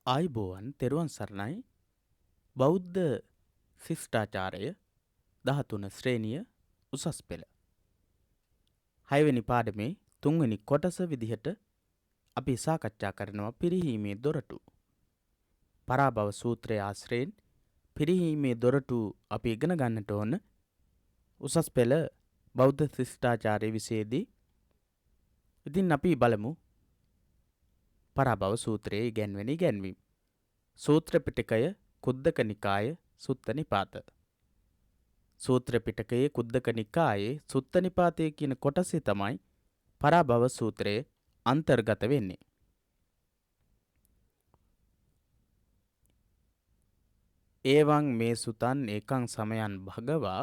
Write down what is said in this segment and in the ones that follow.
ආයුබෝවන් තෙරුවන් සරණයි බෞද්ධ ශිෂ්ටාචාරය 13 ශ්‍රේණිය උසස් පෙළ 6 වෙනි පාඩමේ 3 වෙනි කොටස විදිහට අපි සාකච්ඡා කරනවා පිරිහීමේ දොරටු. පරාභව සූත්‍රයේ ආශ්‍රයෙන් පිරිහීමේ දොරටු අපි ඉගෙන ගන්නට ඕන උසස් පෙළ බෞද්ධ ශිෂ්ටාචාරයේ විෂයේදී. ඉතින් අපි බලමු පරාභව සූත්‍රයේ ඉගැන්වෙන ඉගැන්වීම්. සූත්‍ර පිටකය කුද්දක නිකාය සුත්ත නිපාත. සූත්‍ර පිටකයේ කුද්දක නිකායේ සුත්ත නිපාතය කියන කොටසේ තමයි පරාභව සූත්‍රයේ අන්තර්ගත වෙන්නේ. ඒවං මේ සුතන් ඒකං සමයන් භගවා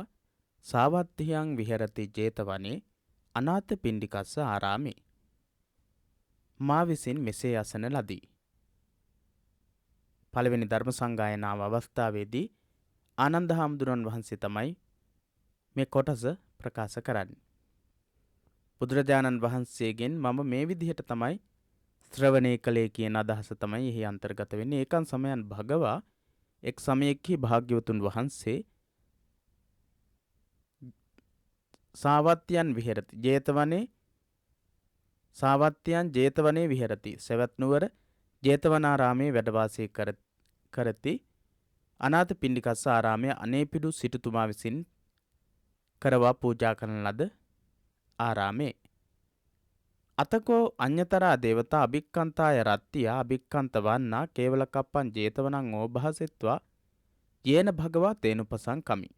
සාවත්තියං විහෙරති 제තවනේ අනාථ පිණ්ඩිකස්ස ආරාමේ. මා විසින් මෙසේ අසන ලදී. පළවෙනි ධර්ම සංගායනාව අවස්ථාවේදී ආනන්ද හාමුදුරන් වහන්සේ තමයි මේ කොටස ප්‍රකාශ කරන්නේ. බුදුරජාණන් වහන්සේගෙන් මම මේ විදිහට තමයි ශ්‍රවණය කළේ කියන අදහස තමයි එහි අන්තර්ගත වෙන්නේ. ඒකන් සමයන් භගවා එක් සමයකදී භාග්‍යවතුන් වහන්සේ සාවත්තියන් විහෙරති 제තවනේ සාවත්තියන් 제තවනේ විහෙරති සවැත් නුවර 제තවනාරාමේ වැඩ වාසය කරති. අනාථ පිණ්ඩිකස්ස ආරාමයේ අනේපිඩු සිටුතුමා විසින් කරවා පූජා කරන ලද ආරාමේ. අතකෝ අඤ්ඤතරා දේවතා අභික්ඛන්තාය රත්තිය අභික්ඛන්ත වන්නා කේවලකප්පං 제තවනං ඕභාසෙත්වා යේන භගවා තේනුපසං කමි.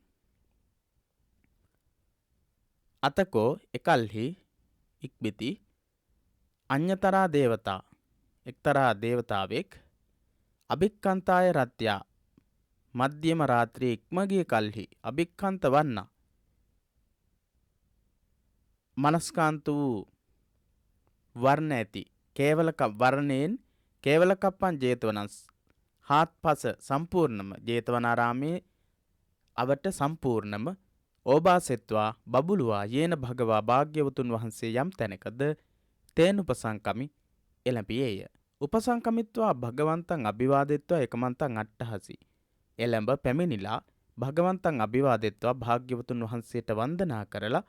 අතකෝ එකල්හි ඉක්බිති අඤ්ඤතරා දේවතා එක්තරා දේවතාවෙක් අභික්ඛන්තාය රත්ත්‍යා මධ්‍යම රාත්‍රියේ ඉක්ම ගිය කල්හි අභික්ඛන්ත වන්නා මනස්කාන්ත වූ වර්ණ ඇති කේවලක වර්ණයෙන් කේවලකප්පං 제තවනස් හාත්පස සම්පූර්ණම 제තවනාරාමේ අවට සම්පූර්ණම ඕභාසෙත්වා බබුලුවා යේන භගවා භාග්‍යවතුන් වහන්සේ යම් තැනකද තේන උපසංකමි එළඹියේය. උපසංකමිත්වා භගවන්තං අභිවාදෙත්වා එකමන්තං අට්ඨහසි. එළඹ පැමිණිලා භගවන්තං අභිවාදෙත්වා භාග්‍යවතුන් වහන්සේට වන්දනා කරලා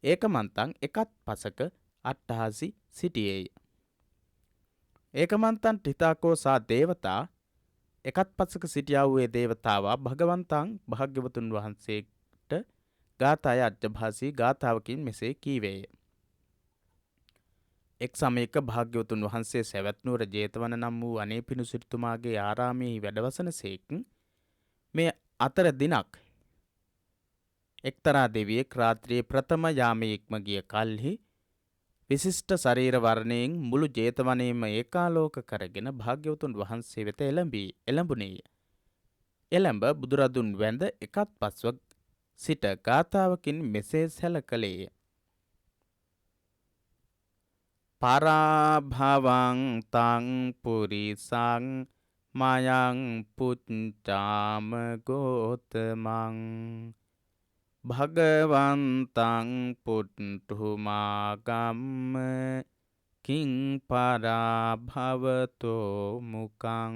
ඒකමන්තං එකත් පසක අට්ඨහසි සිටියේය. ඒකමන්තං ඨිතාකෝ සා දේවතා එකත් පසක සිටියා වූ දේවතාවා භගවන්තං භාග්‍යවතුන් වහන්සේට ගාථාය අජ්ජභාසී ගාථාවකින් මෙසේ කීවේය. එක් සමයක භාග්‍යවතුන් වහන්සේ සවැත් නුවර 제තවන නම් වූ අනේපිණු සිටුතුමාගේ ආරාමයේ වැඩවසන සේක්. මේ අතර දිනක් එක්තරා දෙවියෙක් රාත්‍රියේ ප්‍රථම යාමයේ ඉක්ම ගිය කල්හි විශිෂ්ට ශරීර වර්ණයෙන් මුළු 제තවනයේම ඒකාලෝක කරගෙන භාග්‍යවතුන් වහන්සේ වෙත එළඹුණේය. එළඹ බුදුරදුන් වැඳ එකත් පස්ව සිට ගාථාවකින් මෙසේ සැලකලේය. පරාභවං තං පුරිසං මයං පුච්චාම ගෝතමං භගවන්තං පුට්ඨුමාගම්ම කිං පරාභවතෝ මුකං.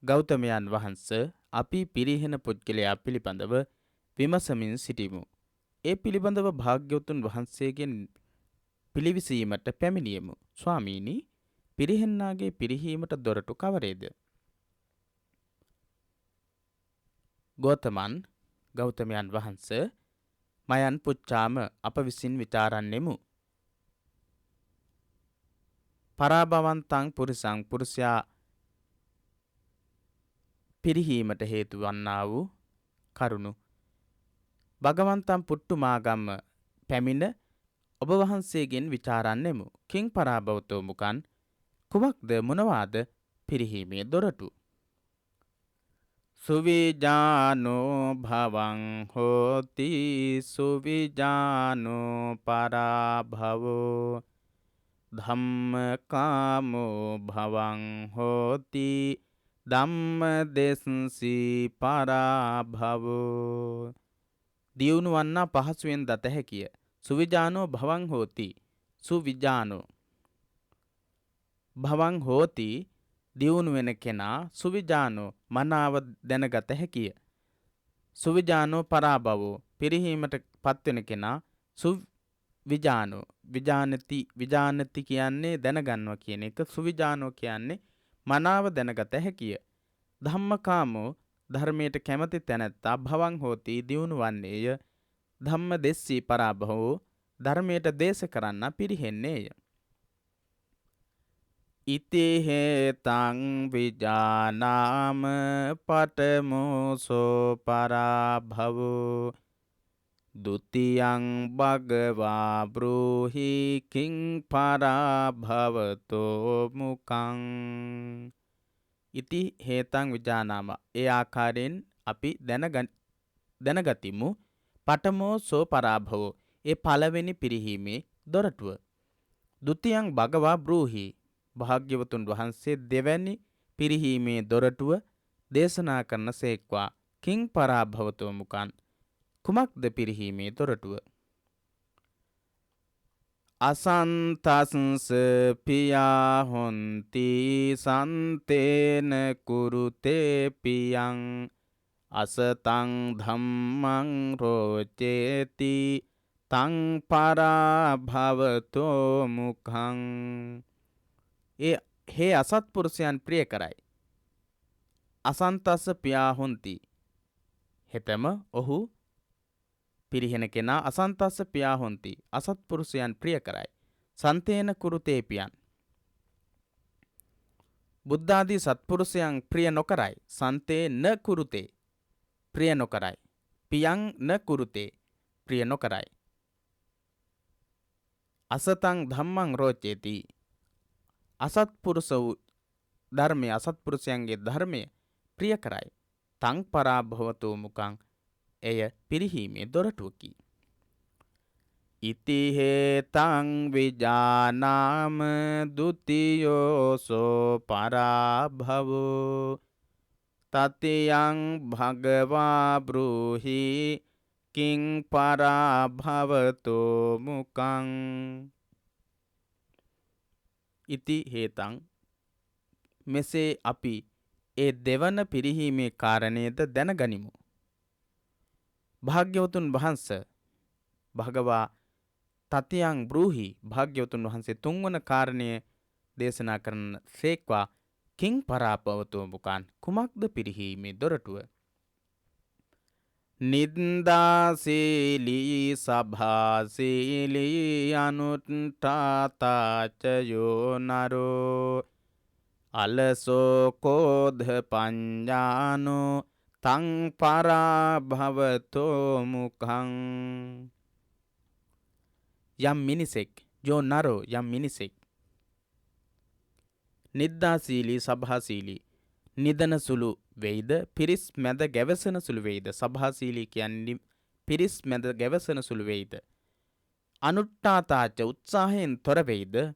ගෞතමයන් වහන්ස අපි පිරිහෙන පුද්ගලයා පිළිබඳව විමසමින් සිටිමු. ඒ පිළිබඳව භාග්‍යවතුන් වහන්සේගෙන් පිළිවිසීමට පැමිණියෙමු. ස්වාමීනි, පිරිහෙන්නාගේ පිරිහීමට දොරටු කවරේද? ගෞතමයන් වහන්ස මයන් පුච්චාම අප විසින් විචාරන්නෙමු. පරාභවන්තං පුරිසං පුරුෂයා පිරිහීමට හේතු වන්නා වූ කරුණු භගවන්තං පුට්ටුමාගම්ම පැමිණ ඔබ වහන්සේගෙන් විචාරන්නෙමු. කිං පරාභවතෝ මුකන් කුමක්ද මොනවාද පිරිහීමේ දොරටු? සුවිජානෝ භවං හෝති සුවිජානෝ පරාභවෝ ධම්මකාමෝ භවං හෝති ධම්මදෙස්සී පරාභවෝ. දියුණු වන්නා පහසුවෙන් දත හැකිය. සුවිජානෝ භවං හෝති සුවිජානෝ භවං හෝති දියුණු වෙන කෙනා සුවිජානෝ මනාව දැනගත හැකිය. සුවිජානෝ පරාභවෝ පිරිහීමට පත්වෙන කෙනා සුවිජානෝ විජානති කියන්නේ දැනගන්නවා කියන එක. සුවිජානෝ කියන්නේ මනාව දැනගත හැකිය. ධම්මකාමෝ ධර්මයට කැමති තැනැත්තා භවං හෝති දියුණු වන්නේය. ධම්ම දෙස්සී පරාභවෝ ධර්මයට දේශ කරන්න පිරිහෙන්නේය. ඉති හේතං විජානාම පඨමෝසෝ පරාභවෝ ဒုတိယං භගවා බ්‍රූහි කිං පරාභවතෝ මුකං. ඉති හේතං විජානාම ඒ ආකාරයෙන් අපි දැනගතිමු. පඨමෝසෝ පරාභවෝ ඒ පළවෙනි පිරිහීමේ දොරටුව. ဒုတိယං භගවා බ්‍රූහි භාග්‍යවතුන් වහන්සේ දෙවැනි පිරිහීමේ දොරටුව දේශනා කරන සේක්වා. කිං පරාභවතෝ මුකං කුමක්ද පිරිහීමේ දොරටුව? අසන්තස්ස පියා හොන්ති සන්තේන කුරුතේ පියං අසතං ධම්මං රෝචේති තං පරාභවතෝ මුඛං. හේ අසත්පුරුෂයන් ප්‍රිය කරයි. අසන්තස්ස පියා හොන්ති හෙතම ඔහු පිරිහෙන කෙනා අසන්තස්ස පියා හොන්ති අසත්පුරුෂයන් ප්‍රිය කරයි. සන්තේන කුරුතේ පියන් බුද්ධාදී සත්පුරුෂයන් ප්‍රිය නොකරයි. සන්තේ න කුරුතේ ප්‍රිය නොකරයි. පියං න කුරුතේ ප්‍රිය නොකරයි. අසතං ධම්මං රෝචේති අසත්පුරුෂ වූ ධර්මය අසත්පුරුෂයන්ගේ ධර්මය ප්‍රිය කරයි. තං පරාභවතෝ මුකං එය පිරිහීමේ දොරටුවකි. ඉති හේතං විජානාම ဒုတိယ සෝ පරාභවෝ තතියං භගවා බ්‍රූහි කිං පරාභවතෝ මුකං. ඉති හේතං මෙසේ අපි ඒ දෙවන පිරිහීමේ කාරණයද දැනගනිමු. භාග්‍යවතුන් වහන්ස භගවා තතියං බ්‍රූහි භාග්‍යවතුන් වහන්සේ තුන්වන කාරණය දේශනා කරන සේක්වා. කිං පරාභවතෝ මුකං කුමක්ද පිරිහීමේ දොරටුව? නින්දාසීලී සභාසීලී අනුට්ඨාතාචයෝ නරෝ අලසෝ කෝධ පඤ්ඤානෝ තං පරාභවතෝ මුඛං. යම් මිනිසෙක් යෝ නරෝ යම් මිනිසෙක් නිද්දාසීලී සභාසීලී නිදන සුළු වෙයිද පිරිස් මැද ගැවසෙන සුළු වෙයිද. සභාසීලී කියන්නේ පිරිස් මැද ගැවසෙන සුළු වෙයිද. අනුට්ඨාතාච උත්සාහයෙන් තොර වෙයිද.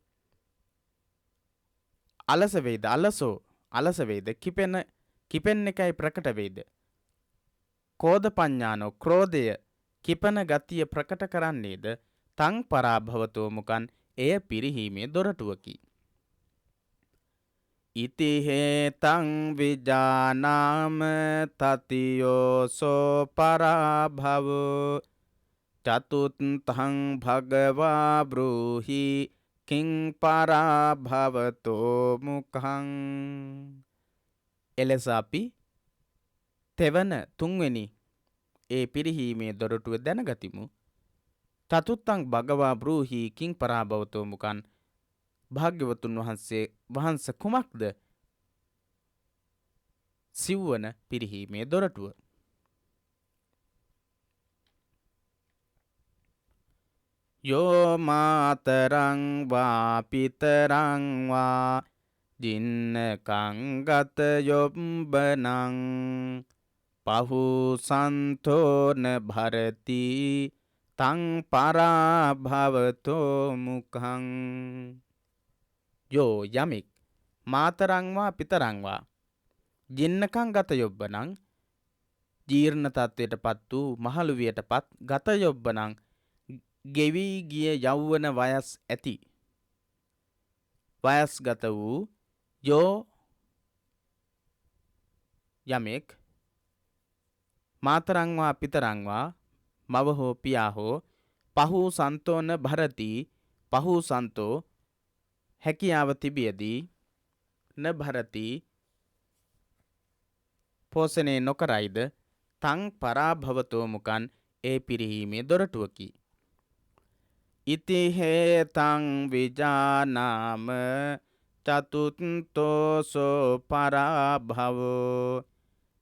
අලස වෙයිද අලස වෙයිද කිපෙන්න එකයි ප්‍රකට වෙයිද. කෝධ පඤ්ඤානෝ ක්‍රෝධය කිපන ගතිය ප්‍රකට කරන්නේද. තං පරාභවතෝ මුකං එය පිරිහීමේ දොරටුවකි. ඉති හේතං විජානාම තතියෝ සෝ පරාභවෝ චතුත්ථං භගවා බ්‍රූහි කිං පරාභවතෝ මුඛං. එලෙස අපි තුන්වෙනි ඒ පිරිහීමේ දොරටුව දැනගතිමු. චතුත්ථං භගවා බ්‍රූහි කිං පරාභවතෝ මුඛං භාග්‍යවතුන් වහන්ස කුමක්ද සිව්වන පිරිහීමේ දොරටුව? යෝ මාතරං වා පිතරං වා ජින්නකං ගත යොබ්බනං පහුසන්තෝන භරති තං පරාභවතෝ මුඛං. යෝ යමෙක් මාතරං වා පිතරං වා ජින්නකං ගත යොබ්බනං ජීර්ණ තත්වයට පත් වූ මහලු වියට පත් ගත යොබ්බනං ගෙවී ගිය යෞවන වයස් ඇති වයස්ගත වූ යෝ යමෙක් මාතරංවා පිතරංවා මව හෝ පියා හෝ පහු සන්තෝ න භරති පහු සන්තෝ හැකියාව තිබියදී න භරති පෝෂණය නොකරයිද තං පරාභවතෝ මුකන් ඒ පිරිහීමේ දොරටුවකි. ඉති හේතං විජානාම චතුත්තෝසෝ පරාභවෝ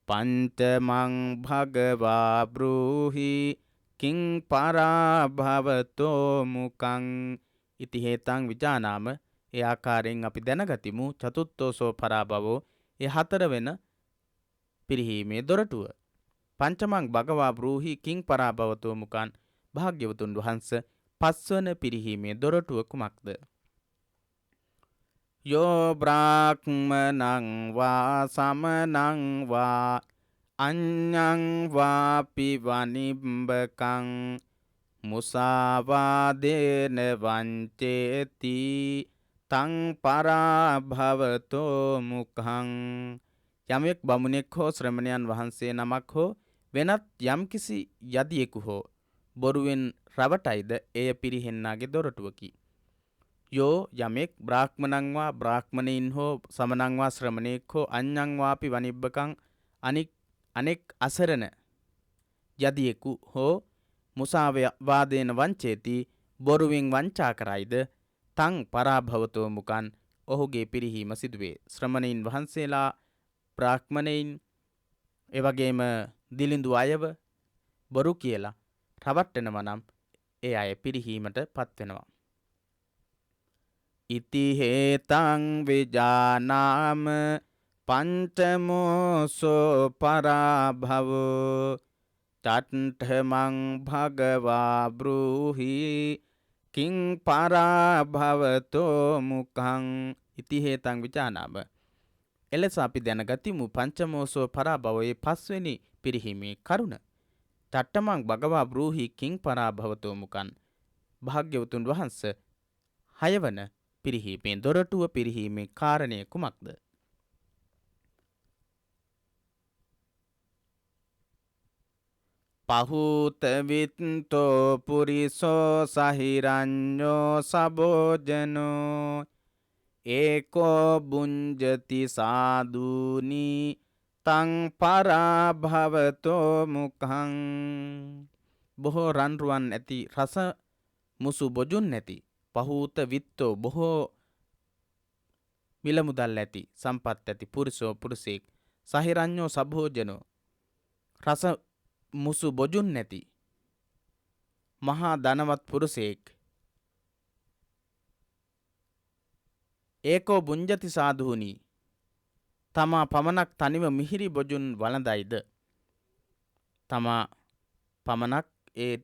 පංචමං භගවා බ්‍රූහි කිං පරාභවතෝ මුකං. ඉති හේතං විජානාම ඒ ආකාරයෙන් අපි දැනගතිමු චතුත්තෝසෝ පරාභවෝ ඒ හතරවෙන පිරිහීමේ දොරටුව. පංචමං භගවා බ්‍රූහි කිං පරාභවතෝ මුකන් භාග්‍යවතුන් වහන්ස පස්වන පිරිහීමේ දොරටුව කුමක්ද? යෝ බ්‍රාහ්මනං වා සමනං වා අඤ්ඤං වාපි වනිබ්බකං මුසාවාදේන වංචේති තං පරාභවතෝ මුඛං. යමෙක් බමුණෙක් හෝ ශ්‍රමණයන් වහන්සේ නමක් හෝ වෙනත් යම්කිසි යදියෙකු හෝ බොරුවෙන් රවටයිද එය පිරිහෙන්නාගේ දොරටුවකි. යෝ යමෙක් බ්‍රාහ්මණංවා බ්‍රාහ්මණයින් හෝ සමනංවා ශ්‍රමණෙක් හෝ අඤ්ඤං වාපි වනිබ්බකං අනෙක් අසරණ යදියෙකු හෝ මුසාවාදේන වංචේති බොරුවෙන් වංචා කරයිද තං පරාභවතෝ මුකන් ඔහුගේ පිරිහීම සිදුවේ. ශ්‍රමණයින් වහන්සේලා බ්‍රාහ්මණයින් එවැගේම දිලිඳු අයව බොරු කියලා රවට්ටනවා නම් ඒ අය පිරිහීමට පත්වෙනවා. ඉති හේතං විජානාම පංචමෝසෝ පරාභවෝ චට්ඨමං භගවා බ්‍රූහි කිං පරාභවතෝ මුඛං. ඉති හේතං විජානාම එලෙස අපි දැනගතිමු පංචමෝසෝ පරාභවයේ පස්වෙනි පිරිහීමේ කරුණ. චට්ඨමං භගවා බ්‍රූහි කිං පරාභවතෝ මුකන් භාග්‍යවතුන් වහන්ස හයවන පිරිහීමේ දොරටුව පිරිහීමේ කාරණය කුමක්ද? පහූත විත්තෝ පුරිසෝ සහිරඤ්ඤෝ සබෝජනෝ ඒකෝ බුඤ්ජති සාදුනි තං පරාභවතෝ මුඛං. බොහෝ රන්රුවන් ඇති රස මුසු බොජුන් නැති පහූත විත්තෝ බොහෝ මිලමුදල් ඇති සම්පත් ඇති පුරුෂෝ පුරුෂයෙක් සහිරඤ්ඤෝ සභෝජනෝ රස මුසු බොජුන් නැති මහා ධනවත් පුරුෂයෙක් ඒකෝ බුඤ්ජති සාධූනි තමා පමණක් තනිව මිහිරි බොජුන් වළඳයිද තමා පමණක් ඒ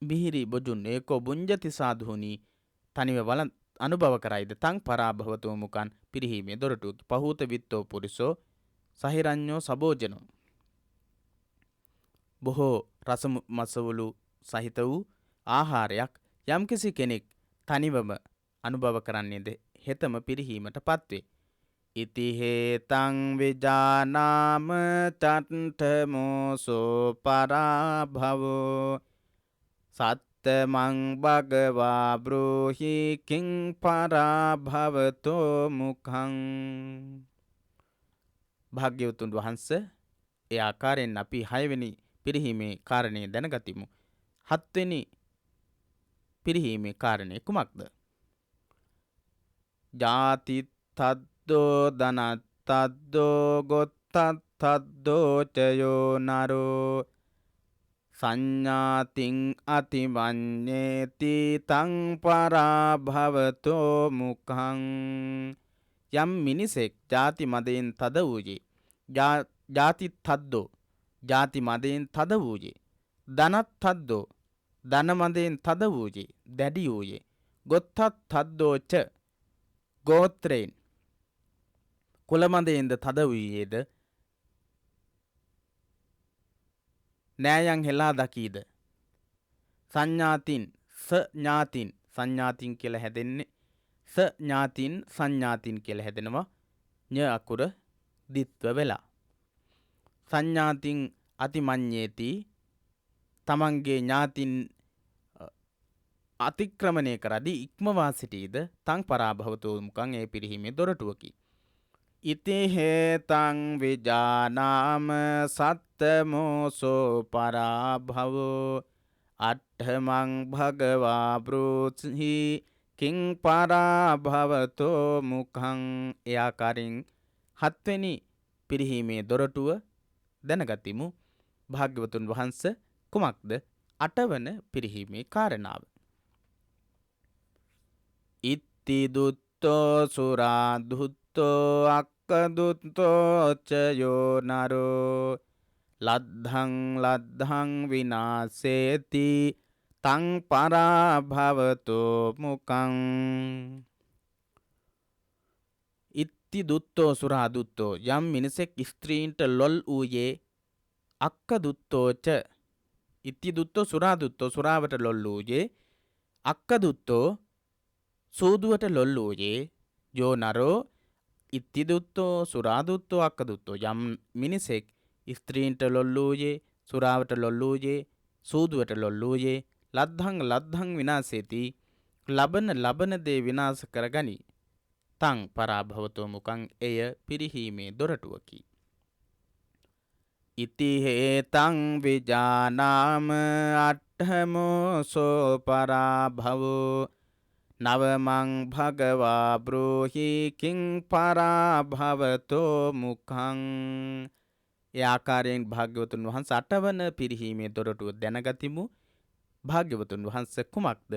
මිහිරි බොජුන් ඒකෝ බුඤ්ජති සාධූනි තනිව අනුභව කරයිද තං පරාභවතෝ මුකන් පිරිහීමේ දොරටුව. පහූත විත්තෝ පුරිසෝ සහිරඤ්ඤෝ සබෝජනෝ බොහෝ රස මසවලු සහිත වූ ආහාරයක් යම්කිසි කෙනෙක් තනිවම අනුභව කරන්නේද හෙතම පිරිහීමට පත්වේ. ඉති හේතං විජානාම චට්ඨමෝසෝ පරාභවෝ සත්තමං භගවා බ්‍රූහි කිං පරාභවතෝ මුඛං. භාග්‍යවතුන් වහන්ස ඒ ආකාරයෙන් අපි හයවෙනි පිරිහීමේ කාරණය දැනගතිමු. හත්වෙනි පිරිහීමේ කාරණය කුමක්ද? ජාති තද්දෝ ධනත්තද්දෝ ගොත්තත්තද්දෝ චයෝ නරෝ සංඥාතින් අතිමඤ්ඤේති තං පරාභවතෝ මුඛං. යම් මිනිසෙක් ජාති මදයෙන් තද වූයේ ජාති තද්දෝ ජාති මදයෙන් තද වූයේ ධනත් තද්දෝ ධන මදයෙන් තද වූයේ දැඩි වූයේ ගොත්තත් තද්දෝ ච ගෝත්‍රයෙන් කුල මදයෙන්ද තද වූයේද නෑයන් හෙලා දකීද සංඥාතින් සංඥාතින් කියලා හැදෙන්නේ ස ඥාතින් සංඥාතින් කියලා හැදෙනවා. ඤ අකුර දිත්ව වෙලා. සංඥාතින් අතිමඤ්ඤේති තමන්ගේ ඥාතින් අතික්‍රමණය කරදී ඉක්මවා සිටීද තං පරාභවතු මුකං ඒ පිරිහීමේ දොරටුවකි. ඉති හේතං විජානාම සත්තමෝසෝ පරාභවෝ අට්ඨමං භගවා බ්‍රූහි කිං පරාභවතෝ මුඛං. ඒ ආකාරයෙන් හත්වෙනි පිරිහීමේ දොරටුව දැනගතිමු. භාග්‍යවතුන් වහන්සේ කුමක්ද අටවන පිරිහීමේ කාරණාව? ඉත්ති දුත්තෝ සුරා දුත්තෝ අක්කදුත්තෝ චයෝ නරෝ ලද්ධං විනාසේති තං පරාභවතෝ මුකං. ඉත්ති දුත්තෝ සුරා දුත්තෝ යම් මිනිසෙක් ස්ත්‍රීන්ට ලොල් වූයේ අක්කදුත්තෝච. ඉත්ති දුත්තෝ සුරා දුත්තෝ සුරාවට ලොල් වූයේ අක්කදුත්තෝ සූදුවට ලොල් වූයේ යෝ නරෝ. ඉත්ති දුත්තෝ සුරා දුත්තෝ අක්කදුත්තෝ යම් මිනිසෙක් ස්ත්‍රීන්ට ලොල් වූයේ සුරාවට ලොල් වූයේ සූදුවට ලොල් වූයේ ලද්ධං විනාසේති ලබන දේ විනාශ කරගනි. තං පරාභවතෝ මුකං එය පිරිහීමේ දොරටුවකි. ඉති හේතං විජානාම අට්ඨමෝසෝ පරාභවෝ නවමං භගවා බ්‍රෝහි කිං පරාභවතෝ මුඛං. ඒ ආකාරයෙන් භාග්‍යවතුන් වහන්සේ අටවන පිරිහීමේ දොරටුව දැනගතිමු. භාග්‍යවතුන් වහන්සේ කුමක්ද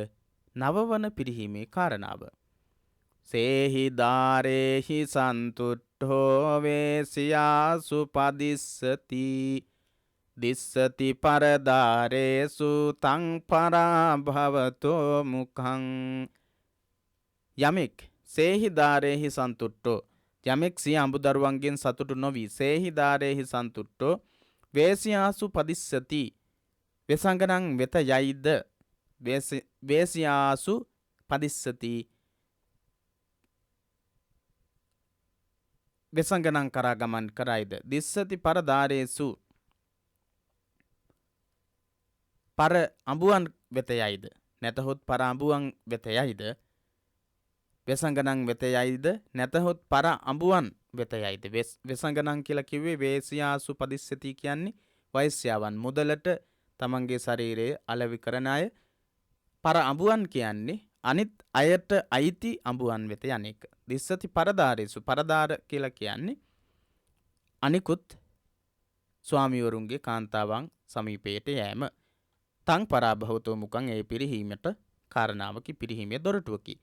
නවවන පිරිහීමේ කාරණාව? සේහි දාරේහි සන්තුට්ඨෝ වේසියාසු පදිස්සති දිස්සති පරදාරේසු තං පරාභවතෝ මුඛං. යමෙක් සේහි දාරේහි සන්තුට්ඨෝ යමෙක් සිය අඹදරුවන්ගෙන් සතුටු නොවි සේහි දාරේහි සන්තුට්ඨෝ වේසියාසු පදිස්සති වෙසඟනං වෙත යයිද වේසියාසු පදිස්සති වෙසඟනං කරා ගමන් කරයිද දිස්සති පරදාරේසු පර අඹුවන් වෙත යයිද නැතහොත් පර අඹුවන් වෙත යයිද වෙසඟනං වෙත යයිද නැතහොත් පර අඹුවන් වෙත යයිද. වෙසඟනං කියලා කිව්වේ වේසියාසු පදිස්සති කියන්නේ වෛශ්‍යාවන් මුදලට තමන්ගේ ශරීරයේ අලෙවි කරන අය. පර අඹුවන් කියන්නේ අනිත් අයට අයිති අඹුවන් වෙත යන්නේක. දිස්සති පරදාරේසු පරදාර කියලා කියන්නේ අනිකුත් ස්වාමිවරුන්ගේ කාන්තාවන් සමීපයට යෑම. තං පරාභවතෝ මුකං ඒ පිරිහීමට කාරණාවකි පිරිහීමේ දොරටුවකි.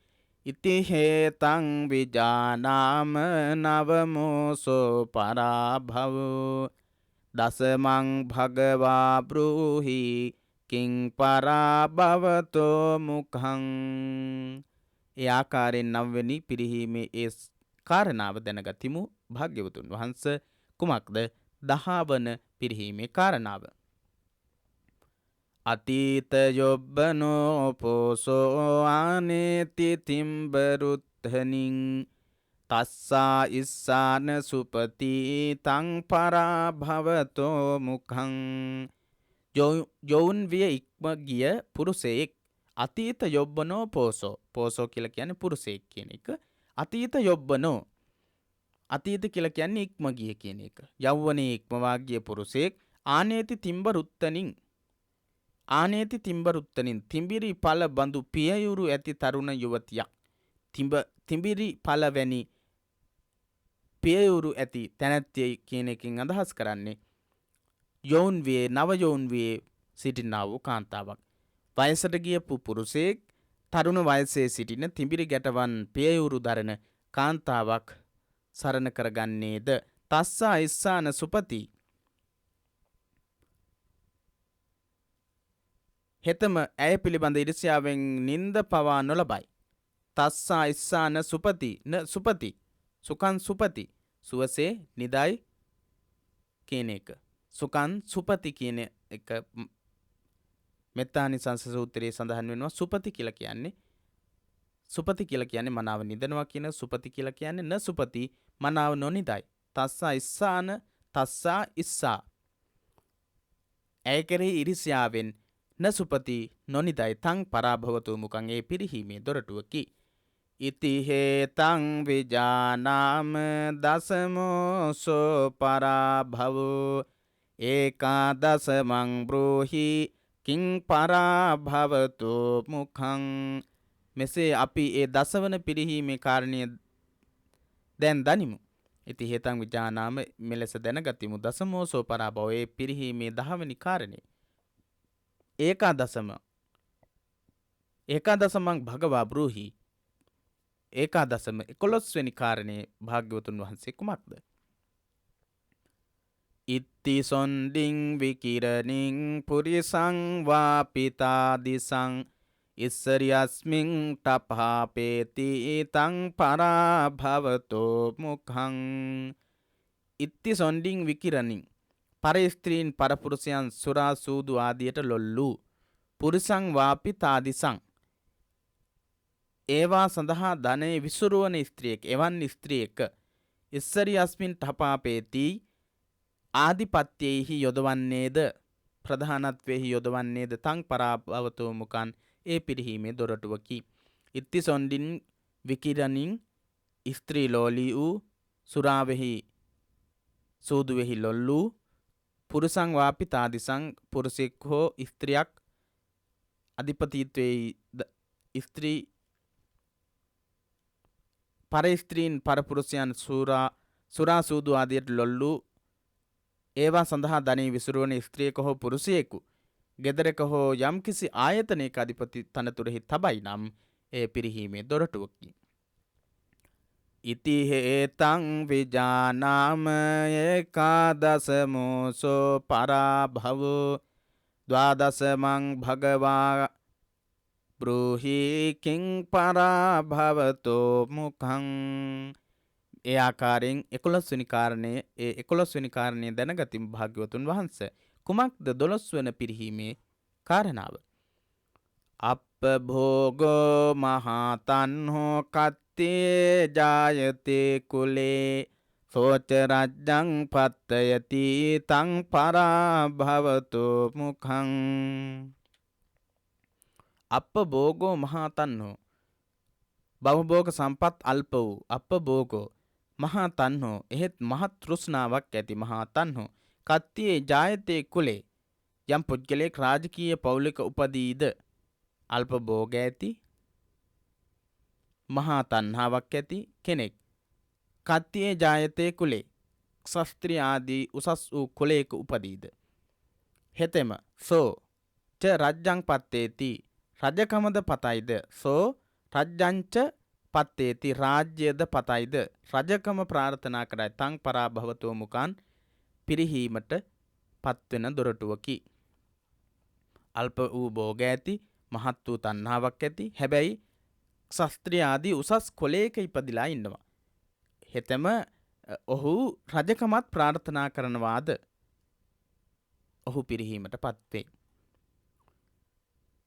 ඉති හේතං විජානාම නවමෝසෝ පරාභවෝ දසමං භගවා බ්‍රූහි කිං පරාභවතෝ මුඛං. ඒ ආකාරයෙන් නවවෙනි පිරිහීමේ ඒ කාරණාව දැනගතිමු. භාග්‍යවතුන් වහන්සේ කුමක්ද දහවන පිරිහීමේ කාරණාව? අතීත යොබ්බනෝ පෝසෝ ආනේති තිම්බරුත්හනින් තස්සා ඉස්සාන සුපති තං පරාභවතෝ මුඛං. යොවුන් විය ඉක්ම ගිය පුරුෂයෙක් අතීත යොබ්බනෝ පෝසෝ. පෝසෝ කියලා කියන්නේ පුරුෂයෙක් කියන එක. අතීත යොබ්බනෝ අතීත කියලා කියන්නේ ඉක්ම ගිය කියන එක. යෞවනයේ ඉක්මවා ගිය පුරුෂයෙක් ආනේති තිම්බරුත්තනින් ආනේති තිම්බරුත්තනින් තිඹිරි පල බඳු පියයුරු ඇති තරුණ යුවතියක්. තිඹිරි පල වැනි පියයුරු ඇති තැනැත්තිය කියන එකෙන් අදහස් කරන්නේ යොවුන් වේ නව යොවුන් වේ සිටිනා වූ කාන්තාවක්. වයසට ගියපු පුරුෂයෙක් තරුණ වයසේ සිටින තිඹිරි ගැටවන් පියයුරු දරන කාන්තාවක් සරණ කරගන්නේද තස්සා ඉස්සාන සුපති. හෙතම ඇය පිළිබඳ ඉරිසියාවෙන් නින්ද පවා නොලබයි. තස්සා ඉස්සාන සුපති න සුපති සුකන් සුපති සුවසේ නිදයි කියන එක. සුකන් සුපති කියන එක මෙත්තානිසංස සූත්‍රයේ සඳහන් වෙනවා. සුපති කියලා කියන්නේ සුපති කියලා කියන්නේ මනාව නිදනවා කියන, සුපති කියලා කියන්නේ න සුපති මනාව නොනිදයි. තස්සා ඉස්සාන තස්සා ඉස්සා. ඇය කෙරෙහි ඉරිසියාවෙන් න සුපති නොනිදයි තං පරාභවතු මුකං ඒ පිරිහීමේ දොරටුවකි. ඉති හේතං විජානාම දසමෝසෝ පරාභවෝ ඒකාදසමං බ්‍රෝහි කිං පරාභවතු මුඛං. මෙසේ අපි ඒ දසවන පිරිහීමේ කාරණය දැන් දනිමු. ඉති හේතං විජානාම මෙලෙස දැනගතිමු දසමෝසෝ පරාභවෝ ඒ පිරිහීමේ 10වෙනි කාරණය. ඒකාදසමං භගවා බ්‍රූහි. ඒකාදසම 11වෙනි කාරණේ භාග්‍යවතුන් වහන්සේ කුමක්ද? ඉත්ති සොන්ඩින් විකිරණින් පුරිසං වාපිතාදිසං ඉස්සරියස්මින් තපහාපේති තං පරාභවතෝ මුඛං. ඉත්ති සොන්ඩින් විකිරණින් පරස්ත්‍රීන් පරපුරුෂයන් සුරා සූදු ආදියට ලොල්ලූ පුරිසං වාපිතාදිසං ඒවා සඳහා ධනය විසුරුවන ස්ත්‍රියෙක්, එවන් ස්ත්‍රියෙක් ඉස්සරියස්මින් තපාපේති ආධිපත්‍යයෙහි යොදවන්නේද, ප්‍රධානත්වයෙහි යොදවන්නේද තං පරාභවතෝ මුඛං ඒ පිරිහීමේ දොරටුවකි. ඉත්ති සොන්ඩින් විකිරණින් ස්ත්‍රී ලෝලී වූ, සුරාවෙහි සූදුවෙහි ලොල්ලූ, පුරුසං වාපිතාදිසං පුරුෂෙක් හෝ ස්ත්‍රියක් අධිපතිත්වයේ ස්ත්‍රී පරස්ත්‍රීන් පරපුරුෂයන් සුරා සූදු ආදියට ලොල්ලූ ඒවා සඳහා ධනය විසුරුවන ස්ත්‍රියක හෝ පුරුෂයෙකු ගෙදරක හෝ යම්කිසි ආයතනයක අධිපති තනතුරෙහි තබයි නම් ඒ පිරිහීමේ දොරටුවකි. ඉති හේතං විජානාම ඒකාදසමෝසෝ පරාභවෝ ද්වාදසමං භගවා බ්‍රූහි කිං පරාභවතෝ මුඛං. ඒ ආකාරයෙන් 11වෙනි කාරණය දැනගතිමු භාග්‍යවතුන් වහන්සේ. කුමක්ද 12 වන පිරිහීමේ කාරණාව? අප්පභෝගෝ මහතන්හෝ කත්තේ ජායතේ කුලේ සෝච රජ්ජං පත්තයති තං පරාභවතෝ මුඛං. අප්පභෝගෝ මහතන්හෝ භවභෝග සම්පත් අල්ප වූ අප්පභෝගෝ මහතන්හෝ එහෙත් මහත් තෘෂ්ණාවක් ඇති මහතන්හෝ කත්තියේ ජායතේ කුලේ යම් පුද්ගලයෙක් රාජකීය පවුලක උපදීද අල්ප භෝග ඇති මහා තණ්හාවක් ඇති කෙනෙක් කත්තියේ ජායතේ කුලේ ශස්ත්‍රීය ආදී උසස් වූ කුලයක උපදීද හෙතෙම සෝ ච රජ්ජං පත්තේති රජකමද පතයිද සෝ රජ්ජංච පත්තේති රාජ්‍යද පතයිද රජකම ප්‍රාර්ථනා කරයි තං පරාභවතෝ මුඛං පිරිහීමට පත්වෙන දොරටුවකි. අල්ප වූ භෝග ඇති මහත් වූ තණ්හාවක් ඇති හැබැයි ශස්ත්‍රීය ආදී උසස් කුලයක ඉපදිලා ඉන්නවා. හෙතෙම ඔහු රජකමත් ප්‍රාර්ථනා කරනවාද ඔහු පිරිහීමට පත්වේ.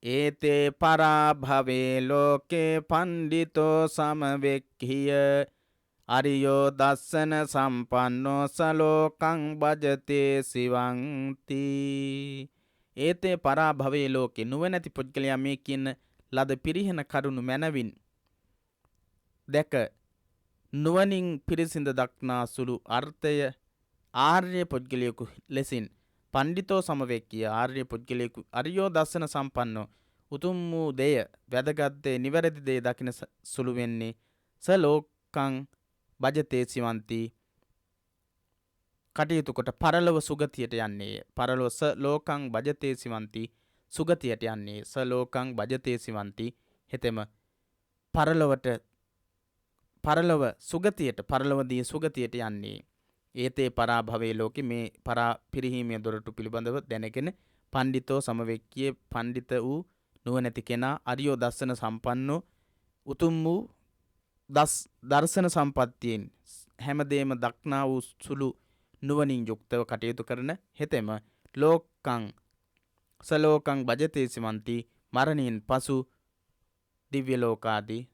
ඒතේ පරාභවේ ලෝකේ පණ්ඩිතෝ සමවෙක්ඛිය අරියෝ දස්සන සම්පන්නෝ සලෝකං භජතේ සිවන්ති. ඒතේ පරාභවේ ලෝකේ නුවණැති පුද්ගලයා මේ කියන ලද පිරිහෙන කරුණු මැනවින් දැක නුවණින් පිරිසිඳ දක්නා සුළු අර්ථය ආර්ය පුද්ගලයෙකු ලෙසින් පණ්ඩිතෝ සමවෙක්කිය ආර්ය පුද්ගලයෙකු අරියෝ දස්සන සම්පන්නෝ උතුම් වූ දෙය වැදගත් දේ නිවැරදි දේ දකින සුළු වෙන්නේ සලෝකං භජතේ සිවන්ති කටයුතු කොට පරලොව සුගතියට යන්නේ. පරලොව සලෝකං භජතේ සිවන්ති සුගතියට යන්නේ. සලෝකං භජතේ සිවන්ති හෙතෙම පරලොව සුගතියට පරලොවදී සුගතියට යන්නේ. ඒතේ පරාභවේ ලෝකෙ මේ පිරිහීමේ දොරටු පිළිබඳව දැනගෙන පණ්ඩිතෝ සමවෙක්කියේ පණ්ඩිත වූ නුවණැති කෙනා අරියෝ දස්සන සම්පන්නෝ උතුම් වූ දර්ශන සම්පත්තියෙන් හැමදේම දක්නා වූ සුළු නුවණින් යුක්තව කටයුතු කරන හෙතෙම සලෝකං භජතේ සිවන්ති මරණයෙන් පසු දිව්‍ය ලෝකාදී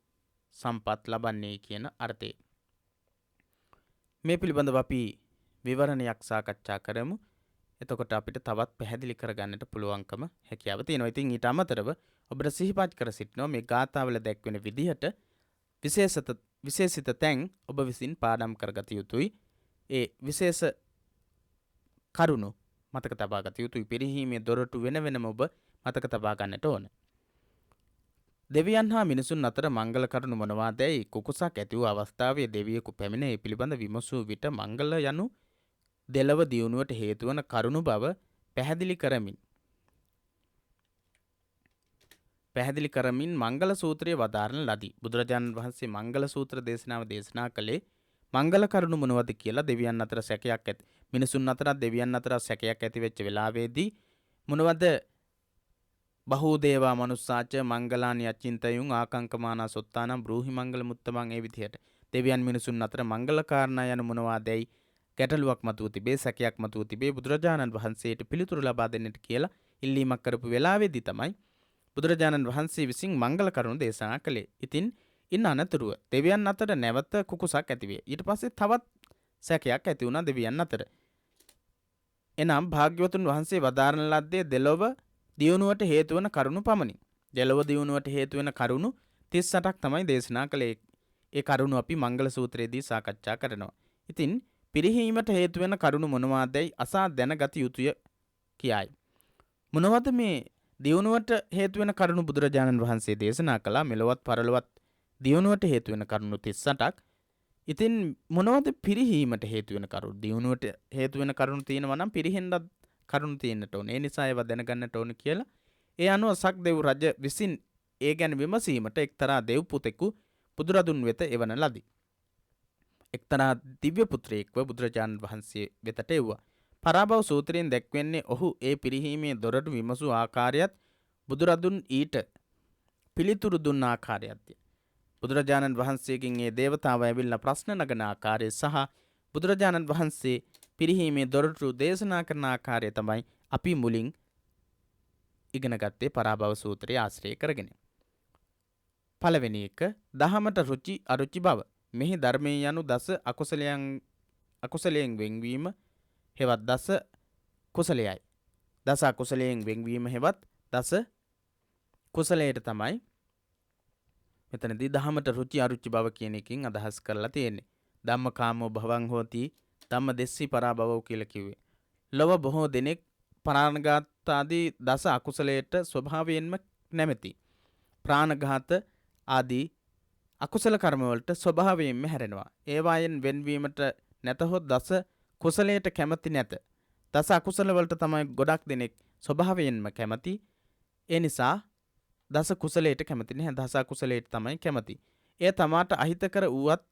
සම්පත් ලබන්නේ කියන අර්ථය. මේ පිළිබඳව අපි විවරණයක් සාකච්ඡා කරමු. එතකොට අපිට තවත් පැහැදිලි කරගන්නට පුළුවන්කම හැකියාව තියෙනවා. ඉතින් ඊට අමතරව ඔබට සිහිපත් කර සිටිනවා මේ ගාථාවල දැක්වෙන විදිහට විශේෂිත තැන් ඔබ විසින් පාඩම් කරගත යුතුයි. ඒ විශේෂ කරුණු මතක තබා ගත යුතුයි. පිරිහීමේ දොරටු වෙන වෙනම ඔබ මතක තබා ගන්නට ඕන. දෙවියන් හා මිනිසුන් අතර මංගල කරුණු මොනවාදැයි කුකුසක් ඇති වූ අවස්ථාවේ දෙවියෙකු පැමිණ ඒ පිළිබඳ විමසූ විට මංගල යනු දෙලව දියුණුවට හේතුවන කරුණු බව පැහැදිලි කරමින් මංගල සූත්‍රයේ වදාරන ලදී. බුදුරජාණන් වහන්සේ මංගල සූත්‍ර දේශනාව දේශනා කළේ මංගල කරුණු මොනවද කියලා දෙවියන් අතර සැකයක් ඇති මිනිසුන් අතරත් දෙවියන් අතර සැකයක් ඇති වෙච්ච වෙලාවේදී මොනවද බහූ දේවා මනුස්සාච මංගලානි අචින්තයුන් ආකංකමානා සොත්තානම් බ්‍රූහි මංගල මුත්තමන් ඒ විදිහට දෙවියන් මිනිසුන් අතර මංගල කාරණා යන මොනවාදැයි ගැටලුවක් මතුව තිබේ, සැකයක් මතුව තිබේ. බුදුරජාණන් වහන්සේට පිළිතුරු ලබා දෙන්නට කියලා ඉල්ලීමක් කරපු වෙලාවේදී තමයි බුදුරජාණන් වහන්සේ විසින් මංගල කරුණු දේශනා කළේ. ඉතින් ඉන්න අනතුරුව දෙවියන් අතර නැවත කුකුසක් ඇතිවේ. ඊට පස්සේ තවත් සැකයක් ඇති වුණා දෙවියන් අතර. එනම් භාග්‍යවතුන් වහන්සේ වදාරන ලද්දේ දෙලොව දියුණුවට හේතු වන කරුණු පමණි. දෙලොව දියුණුවට හේතු වෙන කරුණු 38ක් තමයි දේශනා කළේ. ඒ කරුණු අපි මංගල සූත්‍රයේදී සාකච්ඡා කරනවා. ඉතින් පිරිහීමට හේතු වෙන කරුණු මොනවාදයි අසා දැනගත යුතුය කියයි. මොනවද මේ දියුණුවට හේතු වෙන කරුණු බුදුරජාණන් වහන්සේ දේශනා කළා? මෙලොවත් පරලොවත් දියුණුවට හේතු වෙන කරුණු 38ක්. ඉතින් මොනවද පිරිහීමට හේතු වෙන කරුණු? දියුණුවට හේතු වෙන කරුණු තියෙනවා නම් පිරිහෙන්නත් කරුණු තියෙන්නට ඕනේ. ඒ නිසා ඒවා දැනගන්නට ඕනේ කියලා. ඒ අනුව සක්දෙව් රජ විසින් ඒ ගැන විමසීමට එක්තරා දෙව් පුතෙකු බුදුරදුන් වෙත එවන ලදී. එක්තරා දිව්‍ය පුත්‍රයෙක්ව බුදුරජාණන් වහන්සේ වෙතට එව්වා. පරාභව සූත්‍රයෙන් දැක්වෙන්නේ ඔහු ඒ පිරිහීමේ දොරටු විමසූ ආකාරයත් බුදුරදුන් ඊට පිළිතුරු දුන්න ආකාරයත්ය. බුදුරජාණන් වහන්සේගෙන් ඒ දේවතාව ඇවිල්ලා ප්‍රශ්න නගන ආකාරය සහ බුදුරජාණන් වහන්සේ පිරිහීමේ දොරටු දේශනා කරන ආකාරය තමයි අපි මුලින් ඉගෙන ගත්තේ පරාභව සූත්‍රය ආශ්‍රය කරගෙන. පළවෙනි එක දහමට රුචි අරුචි බව. මෙහි ධර්මයේ යනු දස අකුසලයෙන් වෙන්වීම හෙවත් දස කුසලයයි. දස අකුසලයෙන් වෙන්වීම හෙවත් දස කුසලයට තමයි මෙතනදී දහමට රුචි අරුචි බව කියන එකකින් අදහස් කරලා තියෙන්නේ. ධම්මකාමෝ භවං හෝති ධම්ම දෙස්සී පරාභවෝ කියලා කිව්වේ. ලොව බොහෝ දෙනෙක් ප්‍රාණඝාත ආදී දස අකුසලයට ස්වභාවයෙන්ම නැමැති. ප්‍රාණඝාත ආදී අකුසල කර්ම වලට ස්වභාවයෙන්ම හැරෙනවා. ඒවායෙන් වෙන්වීමට නැතහොත් දස කුසලයට කැමති නැත. දස අකුසල වලට තමයි ගොඩක් දෙනෙක් ස්වභාවයෙන්ම කැමති. ඒ නිසා දස කුසලයට කැමති නැහැ. දස අකුසලයට තමයි කැමති. එය තමාට අහිතකර වුවත්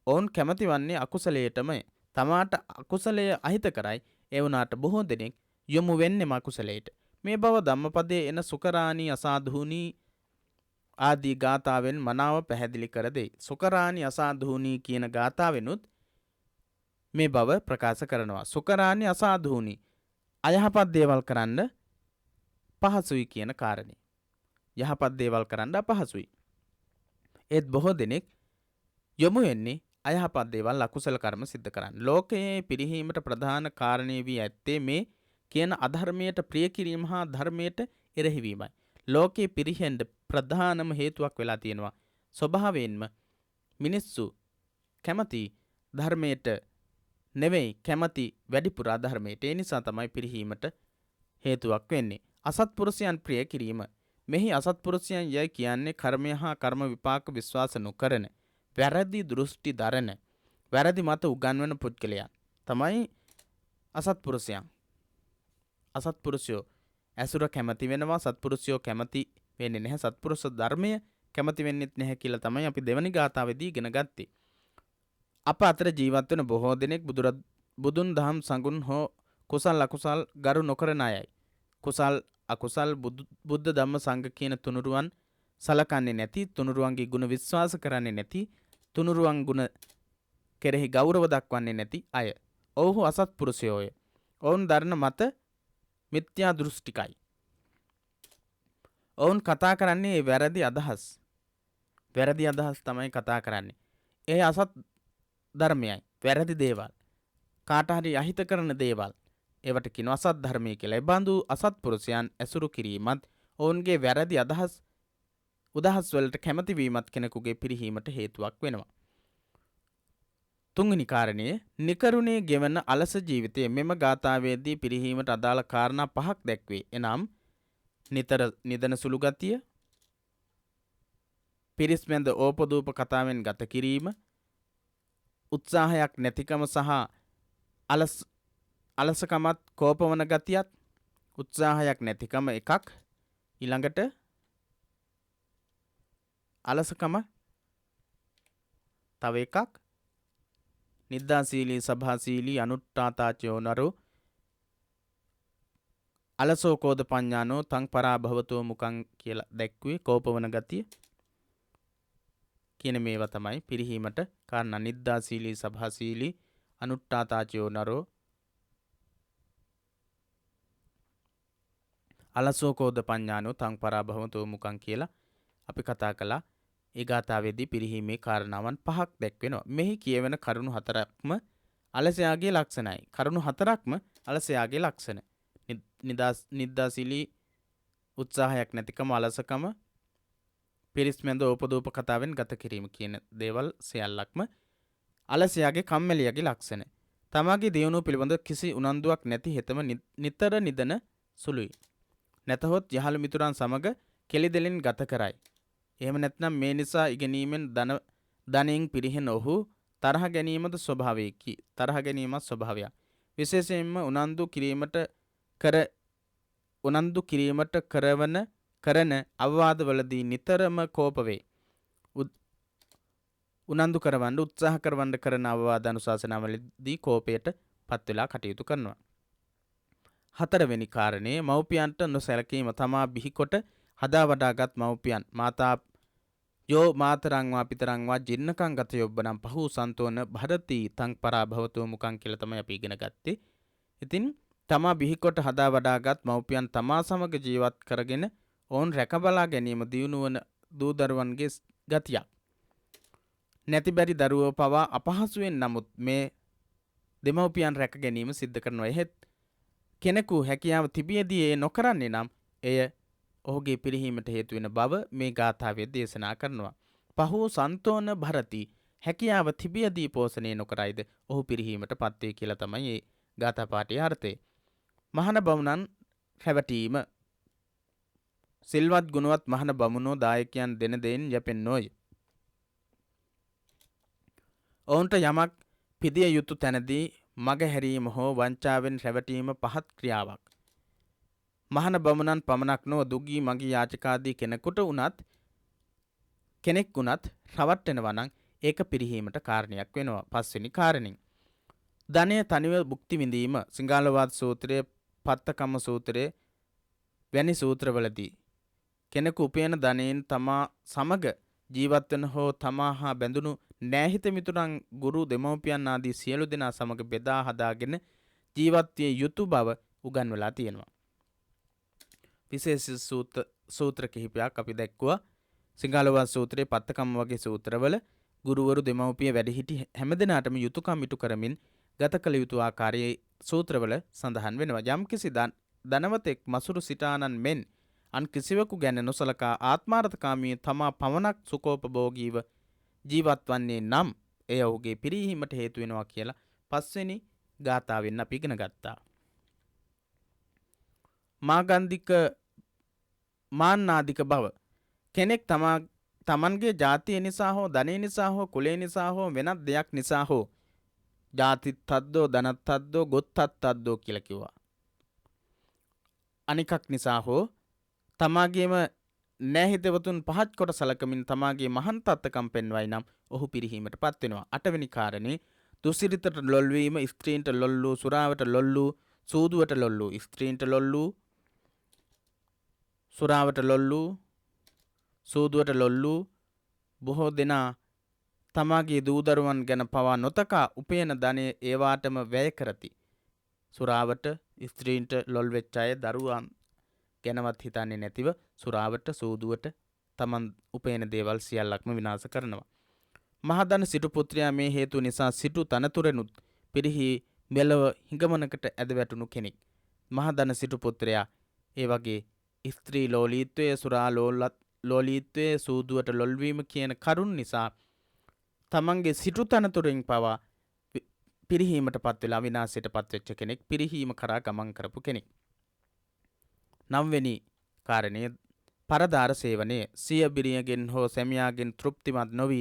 ඔවුන් කැමති වන්නේ අකුසලයටමයි. තමාට අකුසලය අහිත කරයි. ඒ වුණාට බොහෝ දෙනෙක් යොමු වෙන්නේම අකුසලයට. මේ බව ධම්මපදයේ එන සුකරාණී අසාධූනී ආදී ගාථාවෙන් මනාව පැහැදිලි කර දෙයි. සුකරාණී අසාධූනී කියන ගාථාවෙනුත් මේ බව ප්‍රකාශ කරනවා. සුකරාණී අසාධූනී අයහපත් දේවල් කරන්න පහසුයි කියන කාරණේ. යහපත් දේවල් කරන්න අපහසුයි. ඒත් බොහෝ දෙනෙක් යොමු වෙන්නේ අයහපත් දේවල් අකුසල කර්ම සිද්ධ කරන්න. ලෝකයේ පිරිහීමට ප්‍රධාන කාරණේ වී ඇත්තේ මේ කියන අධර්මයට ප්‍රිය කිරීම හා ධර්මයට එරෙහිවීමයි. ලෝකයේ පිරිහෙන්න ප්‍රධානම හේතුවක් වෙලා තියෙනවා. ස්වභාවයෙන්ම මිනිස්සු කැමති ධර්මයට නෙවෙයි කැමති වැඩිපුර අධර්මයට. ඒ නිසා තමයි පිරිහීමට හේතුවක් වෙන්නේ. අසත්පුරුෂයන් ප්‍රිය කිරීම. මෙහි අසත්පුරුෂයන් යයි කියන්නේ කර්මය හා කර්ම විපාක විශ්වාස නොකරන, වැරදි දෘෂ්ටි දරන, වැරදි මත උගන්වන පුද්ගලයන් තමයි අසත්පුරුෂයන්. අසත්පුරුෂයෝ ඇසුර කැමති වෙනවා. සත්පුරුෂයෝ කැමති වෙන්නේ නැහැ. සත්පුරුෂ ධර්මය කැමති වෙන්නෙත් නැහැ කියලා තමයි අපි දෙවනි ගාථාවේදී ඉගෙන ගත්තේ. අප අතර ජීවත් වෙන බොහෝ දෙනෙක් බුදුන් දහම් සඟුන් හෝ කුසල් අකුසල් ගරු නොකරන අයයි. කුසල් අකුසල් බුද්ධ ධම්ම සංඝ කියන තුනුරුවන් සලකන්නේ නැති, තුනුරුවන්ගේ ගුණ විශ්වාස කරන්නේ නැති, තුනුරුවන් ගුණ කෙරෙහි ගෞරව දක්වන්නේ නැති අය. ඔවුහු අසත්පුරුෂයෝය. ඔවුන් දරන මත මිත්‍යා දෘෂ්ටිකයි. ඔවුන් කතා කරන්නේ වැරදි අදහස්. වැරදි අදහස් තමයි කතා කරන්නේ. ඒ අසත් ධර්මයයි. වැරදි දේවල්. කාට හරි අහිත කරන දේවල්. ඒවට කියනවා අසත් ධර්මය කියලා. ඒ බඳු අසත්පුරුෂයන් ඇසුරු කිරීමත් ඔවුන්ගේ වැරදි අදහස් උදහස් වලට කැමති වීමත් කෙනෙකුගේ පිරිහීමට හේතුවක් වෙනවා. තුන්වෙනි කාරණය නිකරුණේ ගෙවන අලස ජීවිතයේ මෙම ගාථාවේදී පිරිහීමට අදාළ කාරණා 5ක් දැක්වේ. එනම් නිතර නිදන සුළු ගතිය, පිරිස් මැද ඕපදූප කතාවෙන් ගත කිරීම, උත්සාහයක් නැතිකම සහ අලසකමත් කෝපවන ගතියත්, උත්සාහයක් නැතිකම එකක්, ඊළඟට අලසකම තව එකක්, නිද්දාශීලී සභාශීලී අනුට්ඨාතාචයෝ නරෝ අලසෝ කෝද පඤ්ඤානෝ තං පරාභවතෝ මුකං කියලා දැක්ුවේ කෝපවන ගතිය කියන මේවා තමයි පිරිහීමට කාරණා. නිද්දාශීලී සභාශීලී අනුට්ඨාතාචයෝ නරෝ අලසෝ කෝද පඤ්ඤානෝ තං පරාභවතෝ මුකං කියලා අපි කතා කළා. ඒ ගාථාවේදී පිරිහීමේ කාරණාවන් 5ක් දැක්වෙනවා. මෙහි කියවෙන කරුණු 4ක්ම අලසයාගේ ලක්ෂණයි. කරුණු 4ක්ම අලසයාගේ ලක්ෂණ. නිද්දාශීලී උත්සාහයක් නැතිකම, අලසකම, පිරිස් මැද ඕපදූප කතාවෙන් ගත කිරීම කියන දේවල් සියල්ලක්ම අලසයාගේ කම්මැලියාගේ ලක්ෂණ. තමාගේ දියුණුව පිළිබඳ කිසි උනන්දුවක් නැති හෙතම නිතර නිදන සුළුයි. නැතහොත් යහළු මිතුරන් සමග කෙලිදෙලින් ගත කරයි. එහෙම නැත්නම් මේ නිසා ඉගෙනීමෙන් ධනයෙන් පිරිහෙන ඔහු තරහ ගැනීමද ස්වභාවයකි. තරහ ගැනීමත් ස්වභාවයක්. විශේෂයෙන්ම උනන්දු කිරීමට කරන අවවාදවලදී නිතරම කෝප වේ. උනන්දු කරවන්න උත්සාහ කරවන්න කරන අවවාද අනුශාසනාවලදී කෝපයට පත් වෙලා කටයුතු කරනවා. 4වෙනි කාරණේ මව්පියන්ට නොසැලකීම. තමා බිහිකොට හදා වඩාගත් මව්පියන් මාතා යෝ මාතරංවා පිතරංවා ජින්නකං ගත යොබ්බනම් පහු සන්තෝන භරති තං පරාභවතෝ මුකං කියලා තමයි අපි ඉගෙන ගත්තේ. ඉතින් තමා බිහිකොට හදා වඩාගත් මව්පියන් තමා සමග ජීවත් කරගෙන ඔවුන් රැකබලා ගැනීම දියුණුවන දූ දරුවන්ගේ ගතියක්. නැති බැරි දරුවෝ පවා අපහසුවෙන් නමුත් මේ දෙමව්පියන් රැක ගැනීම සිද්ධ කරනවා. එහෙත් කෙනෙකු හැකියාව තිබියදී ඒ නොකරන්නේ නම් එය ඔහුගේ පිරිහීමට හේතු වෙන බව මේ ගාථාවේ දේශනා කරනවා. පහෝ සන්තෝන භරති, හැකියාව තිබියදී පෝෂණය නොකරයිද ඔහු පිරිහීමට පත් වේ කියලා තමයි මේ ගාථා පාඨයේ අර්ථය. මහාන බමුණන් රැවටීම. සිල්වත් ගුණවත් මහාන බමුණෝ දායකයන් දෙන දෙයින් යැපෙන්නෝය. ඔවුන්ට යමක් පිදිය යුතු තැනදී මග හැරීම හෝ වංචාවෙන් රැවටීම පහත් ක්‍රියාවක්. මහාන බමුණන් පමණක් නොව දුගී මගී යාචකාදී කෙනෙක් වුණත් රවට්ටෙනවා නම් ඒක පිරිහීමට කාරණයක් වෙනවා. 5වෙනි කාරණින් ධනය තනිව භුක්ති විඳීම. සිංහලවාද සූත්‍රයේ, පත්තකම්ම සූත්‍රයේ වැනි සූත්‍රවලදී කෙනෙකු උපයන ධනයෙන් තමා සමග ජීවත් වෙන හෝ තමා හා බැඳුණු නෑහිත මිතුරන්, ගුරු, දෙමව්පියන් ආදී සියලු දෙනා සමග බෙදා හදාගෙන ජීවත් විය යුතු බව උගන්වලා තියෙනවා. විශේෂ සූත්‍ර කිහිපයක් අපි දැක්කුවා. සිංහලවාද සූත්‍රයේ, පත්තකම්ම වගේ සූත්‍රවල ගුරුවරු, දෙමව්පිය, වැඩිහිටි හැමදෙනාටම යුතුයකම් ඉටු කරමින් ගත කළ යුතු ආකාරයේ සූත්‍රවල සඳහන් වෙනවා. යම්කිසි ධනවතෙක් මසුරු සිටානන් මෙන් අන් කිසිවෙකු ගැන නොසලකා ආත්මාර්ථකාමී තමා පමණක් සුඛෝපභෝගීව ජීවත් වන්නේ නම් එය ඔහුගේ පිරිහීමට හේතු වෙනවා කියලා 5වෙනි ගාථාවෙන් අපි ඉගෙන ගත්තා. මාන්නාදික බව. කෙනෙක් තමන්ගේ ජාතිය නිසා හෝ ධනය නිසා හෝ කුලය නිසා හෝ වෙනත් දෙයක් නිසා හෝ ජාතිත්තද්දෝ ධනත්තද්දෝ ගොත්තත්තද්දෝ කියලා කිව්වා. අනිකක් නිසා හෝ තමාගේම නෑහිතවතුන් පහත් කොට සලකමින් තමාගේ මහන් තත්ත්කම් පෙන්වයි නම් ඔහු පිරිහීමට පත් වෙනවා. 8වෙනි කාරණේ දුසිරිතට ලොල්වීම. ස්ත්‍රීන්ට ලොල්ලු, සුරාවට ලොල්ලු, සූදුවට ලොල්ලු. ස්ත්‍රීන්ට ලොල්ලු, සුරාවට ලොල්ලු, සූදුවට ලොල්ලු. බොහෝ දෙනා තමාගේ දූදරුවන් ගැන පවා නොතකා උපයන ධනය ඒවාටම වැය කරති. සුරාවට, ස්ත්‍රීන්ට ලොල් වෙච්ච අය දරුවන් ගැනවත් හිතන්නේ නැතිව සුරාවට, සූදුවට තමන් උපයන දේවල් සියල්ලක්ම විනාශ කරනවා. මහදන සිටු පුත්‍රයා මේ හේතු නිසා සිටු තනතුරෙනුත් පිරිහි මෙලව හිඟමනකට ඇද වැටුණු කෙනෙක්. මහදන සිටු පුත්‍රයා ඒ වගේ ස්ත්‍රී ලෝලීත්වය, සුරා ලෝලීත්වය, සූදුවට ලොල්වීම කියන කරුණ නිසා තමන්ගේ සිටු තනතුරෙන් පවා පිරිහීමට පත් වෙලා විනාශයට පත්වෙච්ච කෙනෙක්, පිරිහීම කරා ගමන් කරපු කෙනෙක්. 9 වෙනි කාරණය පරදාර සේවනය. සිය බිරියගෙන් හෝ සැමියාගෙන් තෘප්තිමත් නොවි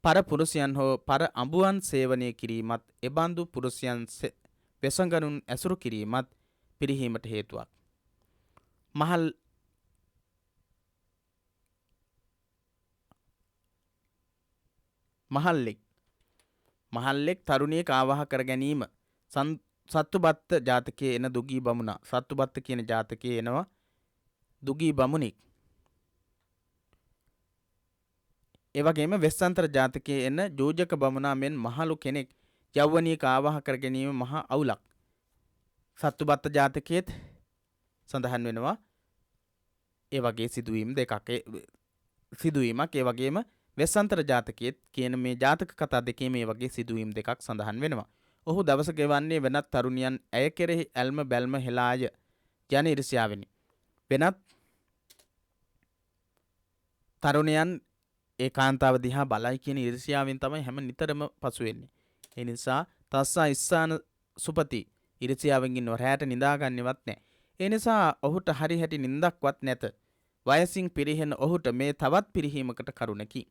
පර පුරුෂයන් හෝ පර අඹුවන් සේවනය කිරීමත්, එබඳු පුරුෂයන් වෙසඟනුන් ඇසුරු කිරීමත් පිරිහීමට හේතුවක්. මහල්ලෙක් තරුණියෙක් ආවාහ කර ගැනීම. සත්තුබත්ත ජාතකයේ එන දුගී බමුණා. සත්තුබත්ත කියන ජාතකයේ එනවා දුගී බමුණෙක්. ඒ වගේම වෙස්සන්තර ජාතකයේ එන ජෝජක බමුණා මෙන් මහලු කෙනෙක් යෞවනියක ආවාහ කර ගැනීම මහා අවුලක්. සත්තුබත්ත ජාතකයේත් සඳහන් වෙනවා ඒ වගේ සිදුවීමක්. ඒ වගේම වෙස්සන්තර ජාතකයේත් කියන මේ ජාතක කතා දෙකේ මේ වගේ සිදුවීම් දෙකක් සඳහන් වෙනවා. ඔහු දවස ගෙවන්නේ වෙනත් තරුණියන් ඇය කෙරෙහි ඇල්ම බැල්ම හෙලාය යන ඉරිසියාවෙනි. වෙනත් තරුණයන් ඒ කාන්තාව දිහා බලයි කියන ඉරිසියාවෙන් තමයි හැම නිතරම පසු වෙන්නේ. ඒ නිසා තස්සා ඉස්සාන සුපති ඉරිසියාවෙන් ඉන්නව රැයට නිදාගන්නේවත් නැහැ. ඒ නිසා ඔහුට හරි හැටි නින්දක්වත් නැත. වයසින් පිරිහෙන ඔහුට මේ තවත් පිරිහීමකට කරුණකි.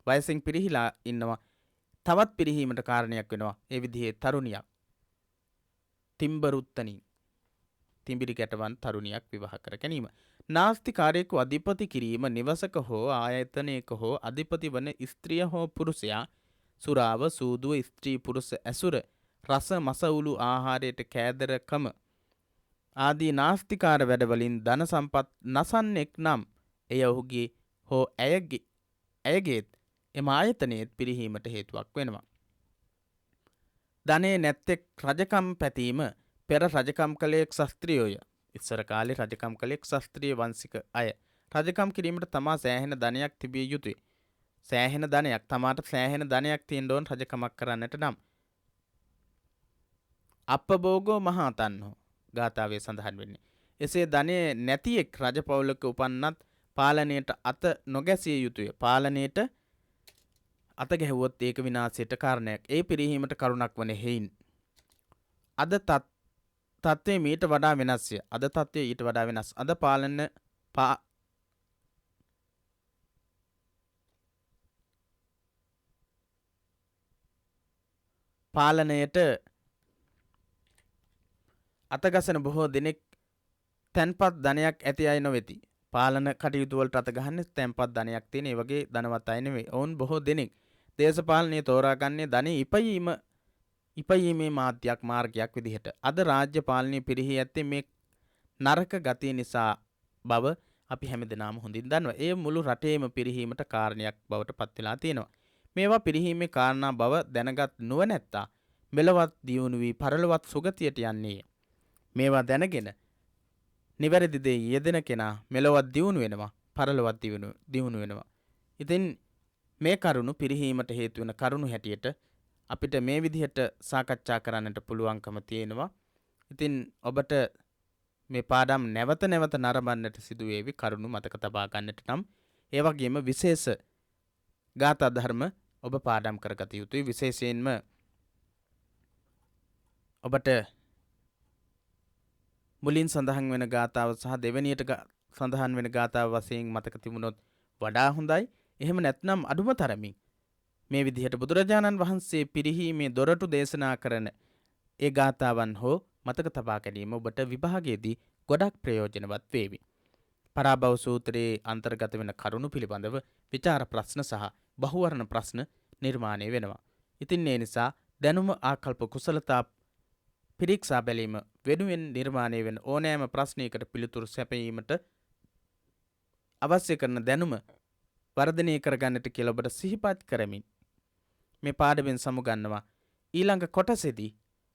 වයසින් පිරිහිලා ඉන්නවා තවත් පිරිහීමට කාරණයක් වෙනවා. ඒ විදිහේ තරුණියක් තිඹිරි කැටවන් තරුණියක් විවාහ කර ගැනීම. නාස්තිකාරයෙකු අධිපති කිරීම. නිවසක හෝ ආයතනයක හෝ අධිපති වන ස්ත්‍රිය හෝ පුරුෂයා සුරාව, සූදුව, ස්ත්‍රී පුරුෂ ඇසුර, රස මසවුලු ආහාරයට කෑදරකම ආදී නාස්තිකාර වැඩවලින් ධන සම්පත් නසන්නෙක් නම් එය ඔහුගේ හෝ ඇයගේත් එම ආයතනයේත් පිරිහීමට හේතුවක් වෙනවා. ධනේ නැත්තෙක් රජකම් පැතීම. පෙර රජකම් කළේක් ශස්ත්‍රියෝය. ඉස්සර කාලේ රජකම් කළේක් ශස්ත්‍රීය වංශික අය. රජකම් කිරීමට තමා සෑහෙන ධනයක් තිබිය යුතුය. තමාට සෑහෙන ධනයක් තියෙන්න ඕන රජකමක් කරන්නට නම්. අපභෝගෝ මහාතන්හෝ ගාථාවේ සඳහන් වෙන්නේ. එසේ ධනය නැති එක් රජපෞලක උපන්නත් පාලනයට අත නොගැසිය යුතුය. පාලනයට අත ගැහුවොත් ඒක විනාශයට කාරණයක්. ඒ පිරිහීමට කරුණක් වන හේයින් අද තත්ත්වය ඊට වඩා වෙනස්ය. අද තත්ත්වය ඊට වඩා වෙනස්. අද පාලනයට අතගසන බොහෝ දෙනෙක් තැන්පත් ධනයක් ඇති අය නොවෙති. පාලන කටයුතු වලට අත ගහන්නේ තැන්පත් ධනයක් තියෙන ඒ වගේ ධනවත් අය නෙවෙයි. ඔවුන් බොහෝ දෙනෙක් දේශපාලනයේ තෝරාගන්නේ ධනෙ ඉපයීමේ මාර්ගයක් විදිහට. අද රාජ්‍ය පාලනය පිරිහි ඇත්තේ මේ නරක ගතිය නිසා බව අපි හැමදෙනාම හොඳින් දන්නවා. ඒ මුළු රටේම පිරිහීමට කාරණයක් බවට පත් වෙලා තියෙනවා. මේවා පිරිහීමේ කාරණා බව දැනගත් නුවණැත්තා මෙලවත් දියුණු වී පරලොවත් සුගතියට යන්නේ. මේවා දැනගෙන නිවැරදි දේ යෙදෙන කෙනා මෙලොවත් දියුණු වෙනවා, පරලොවත් දියුණු වෙනවා. ඉතින් මේ කරුණු පිරිහීමට හේතු වෙන කරුණු හැටියට අපිට මේ විදිහට සාකච්ඡා කරන්නට පුළුවන්කම තියෙනවා. ඉතින් ඔබට මේ පාඩම් නැවත නරඹන්නට සිදු වේවි කරුණු මතක තබා ගන්නට නම්. ඒ වගේම විශේෂ ගාථා ධර්ම ඔබ පාඩම් කරගත යුතුයි. විශේෂයෙන්ම ඔබට මුලින් සඳහන් වෙන ගාථාව සහ දෙවෙනියට සඳහන් වෙන ගාථාව වශයෙන් මතක තිබුණොත් වඩා හොඳයි. එහෙම නැත්නම් අඩුම තරමින් මේ විදිහට බුදුරජාණන් වහන්සේ පිරිහීමේ දොරටු දේශනා කරන ඒ ගාථාවන් හෝ මතක තබා ගැනීම ඔබට විභාගයේදී ගොඩක් ප්‍රයෝජනවත් වේවි. පරාභව සූත්‍රයේ අන්තර්ගත වෙන කරුණු පිළිබඳව විචාර ප්‍රශ්න සහ බහුවර්ණ ප්‍රශ්න නිර්මාණය වෙනවා. ඉතින් ඒ නිසා දැනුම ආකල්ප කුසලතා පිරික්සා බැලීම වෙනුවෙන් නිර්මාණය වෙන ඕනෑම ප්‍රශ්නයකට පිළිතුරු සැපයීමට අවශ්‍ය කරන දැනුම වර්ධනය කරගන්නට කියලා ඔබට සිහිපත් කරමින් මේ පාඩමෙන් සමුගන්නවා. ඊළඟ කොටසේදී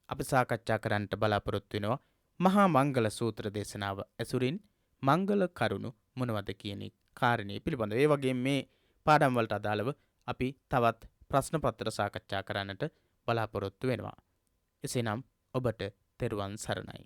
අපි සාකච්ඡා කරන්නට බලාපොරොත්තු වෙනවා මහා මංගල සූත්‍ර දේශනාව ඇසුරින් මංගල කරුණු මොනවද කියන කාරණේ පිළිබඳව. ඒ වගේම මේ පාඩම් වලට අදාළව අපි තවත් ප්‍රශ්න පත්‍ර සාකච්ඡා කරන්නට බලාපොරොත්තු වෙනවා. එසේනම් ඔබට තෙරුවන් සරණයි.